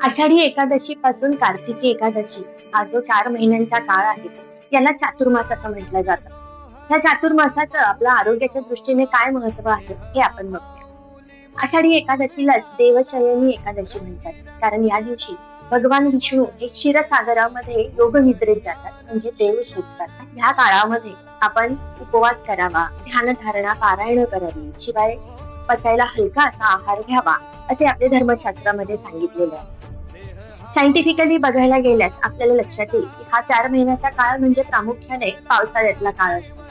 आषाढी एकादशी पासून कार्तिकी एकादशी हा जो 4 महिन्यांचा काळ आहे याला चातुर्मास असं म्हटलं जातं. ह्या चातुर्मासाचं आपल्या आरोग्याच्या दृष्टीने काय महत्व आहे हे आपण बघूया. आषाढी एकादशीला देवशयनी एकादशी म्हणतात, कारण या दिवशी भगवान विष्णू हे क्षीरसागरामध्ये योग निद्रेत जातात, म्हणजे देव शोधतात. ह्या काळामध्ये आपण उपवास करावा, ध्यानधारणा पारायण करावी, शिवाय पचायला हलका असा आहार घ्यावा असे आपले धर्मशास्त्रामध्ये सांगितलेले आहे. सायंटिफिकली बघायला गेल्यास आपल्याला लक्षात येईल की हा 4 महिन्याचा काळ म्हणजे प्रामुख्याने पावसाळ्यातला काळ असतो.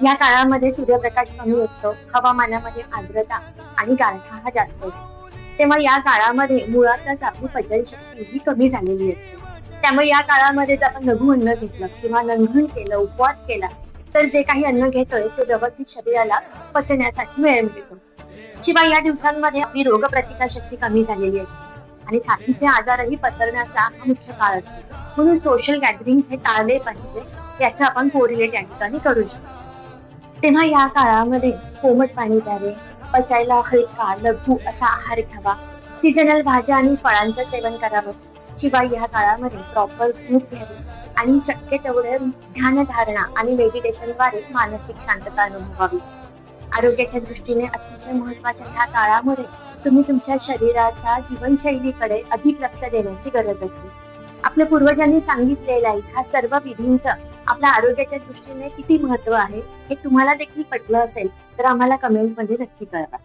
या काळामध्ये सूर्यप्रकाश कमी असतो, हवामानामध्ये आर्द्रता आणि गारठा हा जास्त असतो. तेव्हा या काळामध्ये मुळातच आपली पचनशक्ती ही कमी झालेली असते. त्यामुळे या काळामध्ये जर आपण लघु अन्न घेतलं किंवा लंघन केलं, उपवास केला, तर जे काही अन्न घेतोय ते व्यवस्थित शरीराला पचण्यासाठी वेळ मिळतो. शिवाय या दिवसांमध्ये आपली रोगप्रतिकारशक्ती कमी झालेली असते आणि साथीचे आजारही पसरण्याचा हा मुख्य काळ असतो. म्हणून सोशल गॅदरिंग हे टाळले पाहिजे, याचं आपण कोरिलेट या ठिकाणी करू शकतो. तेव्हा या काळामध्ये कोमट पाणी प्यावे, पचायला हलका लघु असा आहार घ्यावा, सीझनल भाज्या आणि फळांचं सेवन करावं. शिवाय या काळामध्ये प्रॉपर झोप घ्यावी आणि शक्य तेवढे ध्यानधारणा आणि मेडिटेशनद्वारे मानसिक शांतता अनुभवावी. आरोग्याच्या दृष्टीने अतिशय महत्वाच्या ह्या काळामध्ये तुम्ही तुमच्या शरीराच्या जीवनशैलीकडे अधिक लक्ष देण्याची गरज असते. आपल्या पूर्वजांनी सांगितलेल्या ह्या सर्व विधींचं आपल्या आरोग्याच्या दृष्टीने किती महत्व आहे हे तुम्हाला देखील पटलं असेल तर आम्हाला कमेंटमध्ये नक्की कळवा.